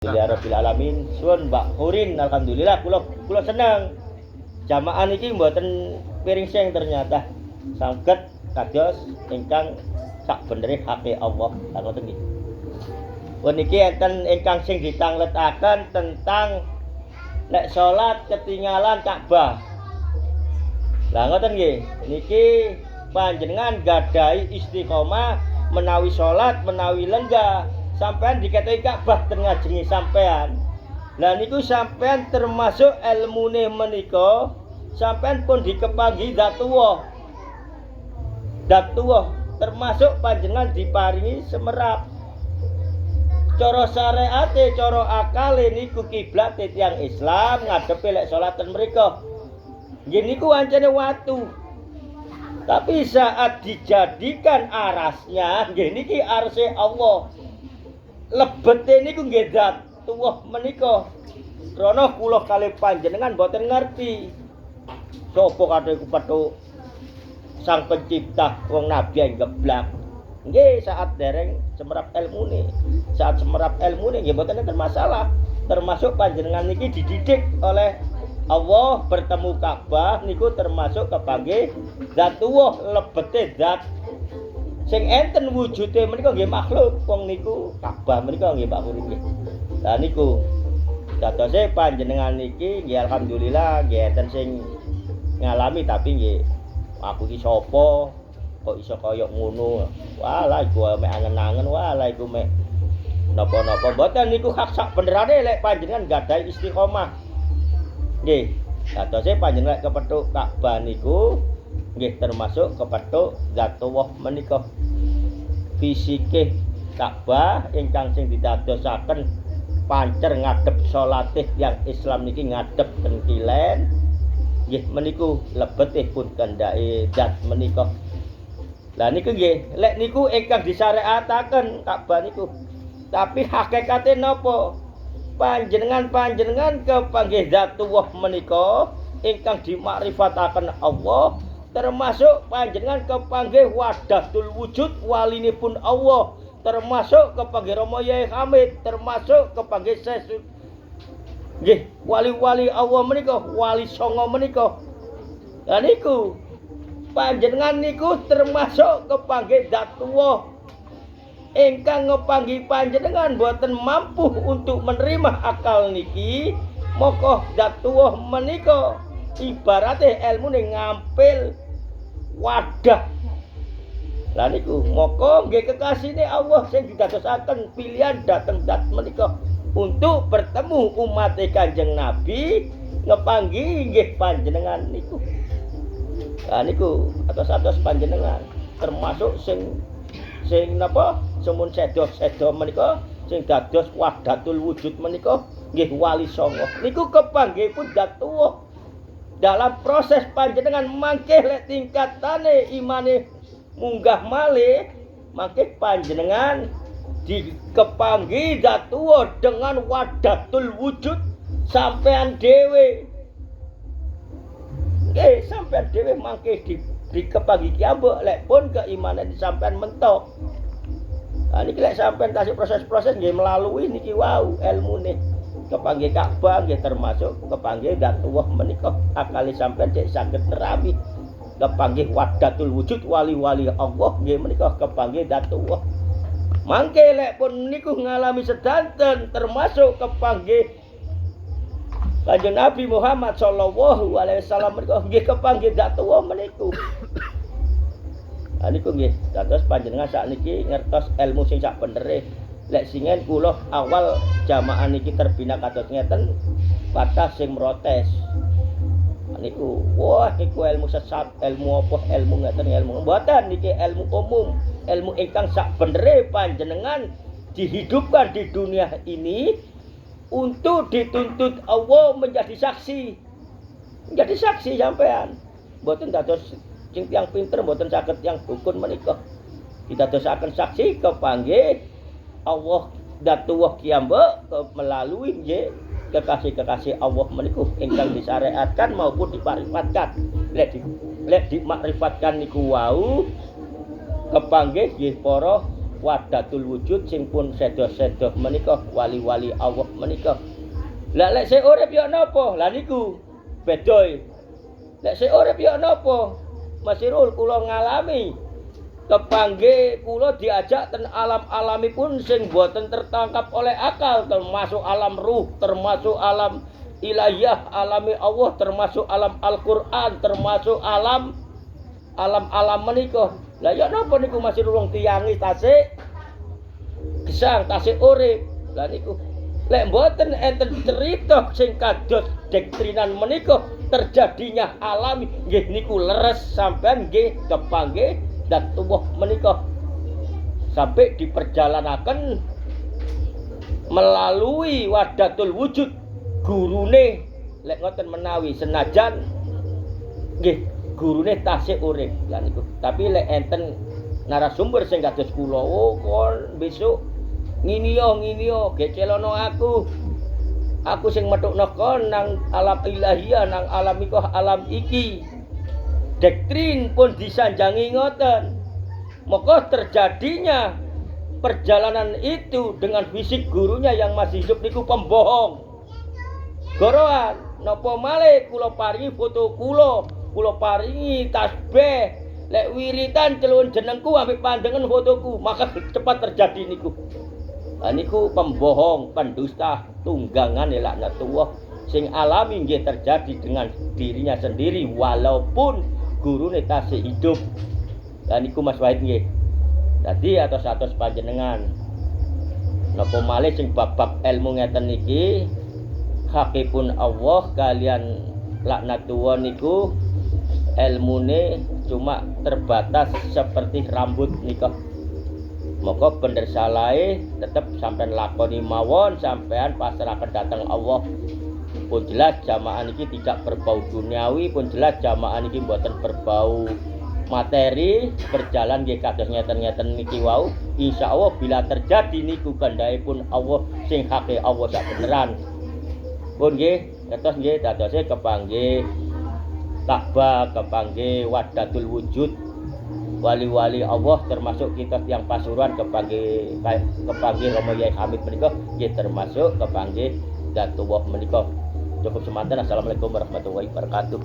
Alhamdulillahirabbil alamin. Suwun Mbak Hurin, alhamdulillah kula seneng. Jamaah niki mboten piring sing ternyata saged kados ingkang sak benere hake Allah. Lah ngoten niki. Puniki enten ingkang sing ditangletaken tentang nek salat ketinggalan Ka'bah. Lah ngoten nggih. Niki panjenengan gadahi istiqomah menawi salat menawi lenggah sampean diketahui Ka'bah teng ngajengi sampean. Lah niku sampean termasuk ilmune menika sampean pun dikepanggi zat tuwa. Zat tuwa termasuk panjenengan diparingi semerap. Cara syariate, cara akale niku kiblate tiyang Islam ngadepi lek salatan mriku. Nggih niku ancene watu. Tapi saat dijadikan arasnya, nggih niki arse Allah. Lebete niku nggih zat tuwuh menika. Krana kula kalih panjenengan boten ngerti. Sapa kadhe kepethuk Sang Pencipta wong nabi yang geblak. Nggih saat dereng semerap ilmune. Saat semerap ilmune nggih boten enten masalah. Termasuk panjenengan niki dididik oleh Allah bertemu Ka'bah niku termasuk kepanggih zat tuwuh lebete zat sing enten wujude menika nggih makhluk wong niku Ka'bah menika nggih Mbak Hurin nggih. Lah niku dadose panjenengan niki nggih alhamdulillah nggih enten sing ngalami tapi nggih aku iki sapa kok iso kaya ngono. Walah iku mek angen-angen walah iku mek napa-napa mboten niku hak sak benerane lek panjenengan gadahi istiqomah. Nggih, dadose panjenengan kepethuk Ka'bah niku nggih termasuk kepethuk zat tuwuh menika. Fisike Ka'bah ingkang sing didadosaken pancer ngadep salate yang Islam niki ngadep ten kilen. Nggih meniku lebetih pun kandhake zat menika. Lah niku nggih, lek niku ingkang disyariataken Ka'bah niku. Tapi hakikate napa? Panjenengan kepanggih zat tuwuh menika ingkang dimakrifataken Allah termasuk panjenengan kepanggih wahdatul wujud walinipun Allah termasuk kepanggih Rama Yai Hamid termasuk kepanggih Sesu nggih wali-wali Allah menika wali songo menika. Lah niku panjenengan niku termasuk kepanggih zat tuwuh ingkang ngepanggi panjenengan boten mampu untuk menerima akal niki moko zat tuwuh menika ibarate ilmune ngampil wadah. Lah niku moko nggih kekasihne Allah sing didadosaken pilihan dhateng zat menika untuk bertemu umat Kanjeng Nabi ngepanggi nggih panjenengan niku. Lah niku atos-atos panjenengan termasuk sing napa semun sedo menika sing dados wahdatul wujud menika nggih wali songo niku kepanggihipun zat tuwuh dalam proses panjenengan mangke lek tingkatane imane munggah malih mangke panjenengan dikepanggi zat tuwuh dengan wahdatul wujud sampean dhewe nggih sampean dhewe mangke dikepanggi kiambuk lek pun keimanan sampean mentok. Nah niki lek sampean tasih proses-proses nggih melalui niki wau ilmune kepanggih Ka'bah nggih termasuk kepanggih zat tuwuh menika akali sampean cek saged nerami kepanggih wahdatul wujud wali-wali Allah nggih menika kepanggih zat tuwuh. Mangke lek pun niku ngalami sedanten termasuk kepanggih Kanjeng Nabi Muhammad sallallahu alaihi wasallam menika nggih kepanggih zat tuwuh meniku. Lah niku nggih dados panjenengan sakniki ngertos ilmu sing sak benere. Lek singen kula awal jamaah niki terbina kados ngeten kathah sing protes. Niku wah niku ilmu sesat, ilmu apa ilmu ngeten ilmu mboten niki ilmu umum, ilmu ingkang sak benere panjenengan dihidupkan di dunia ini untuk dituntut Allah menjadi saksi. Menjadi saksi sampean. Mboten dados sing tiyang pinter mboten saged tiyang dukun menika. Didadosaken saksi kepanggih Allah datuwuh kiambuk melalui nggih kekasih-kekasih Allah menika ingkang disyariatkan maupun diparifatkan. Lek dimakrifatkan niku wau kepanggih nggih para wahdatul wujud sing pun sedo-sedo menika wali-wali Allah menika. Lah lek sing urip ya napa? Lah niku bedoy. Lek sing urip ya napa? Masirul kula ngalami kepanggih kula diajak ten alam-alami pun sing boten tertangkap oleh akal, termasuk alam ruh, termasuk alam ilahiyah, alami Allah, termasuk alam Al-Qur'an, termasuk alam menika. Lah ya napa niku masih wong tiyangi tasik gesang tasik urip. Lah niku lek mboten enten cerita sing kados doktrinan menika terjadinya alami nggih niku leres sampean nggih kepanggih dan tubuh menikah sampai diperjalanakan melalui wahdatul wujud gurune lek ngoten menawi senajan nggih gurune tasik urip lan niku tapi lek enten narasumber sing kados kula kon besok ngini yo gecelono aku sing metukno kon nang alam ilahiyah nang alam iko alam iki doktrin pun disanjangi ngoten. Maka terjadinya perjalanan itu dengan fisik gurunya yang masih hidup niku pembohong. Goroan, napa malih kula paringi foto kula paringi tasbih, lek wiritan celun jenengku ambek pandengen fotoku, maka cepat terjadi niku. Nah, niku pembohong, pendusta, tunggangan laknatullah sing alami nggih terjadi dengan dirinya sendiri walaupun gurune tasih hidup. Dan niku Mas Wahid nggih. Dadi atos-atos panjenengan napa malih sing bab-bab ilmu ngeten niki hakipun Allah kalian laknatullah niku ilmune cuma terbatas seperti rambut nika. Maka bener salahe tetep sampean lakoni mawon sampean pasrahaken dhateng Allah. Pun jelas jamaah niki tidak berbau duniawi, pun jelas jamaah niki mboten berbau materi, berjalan nggih kados ngeten-ngeten niki wau. Insyaallah bila terjadi niku kandhaipun Allah sing hake Allah sak beneran. Pun nggih, kados nggih dadose kepanggih Ka'bah, kepanggih wahdatul wujud wali-wali Allah termasuk kita yang Pasuruan kepanggih Romo Yai Hamid menika nggih termasuk kepanggih Datullah menika. Cukup semanten. Assalamualaikum warahmatullahi wabarakatuh.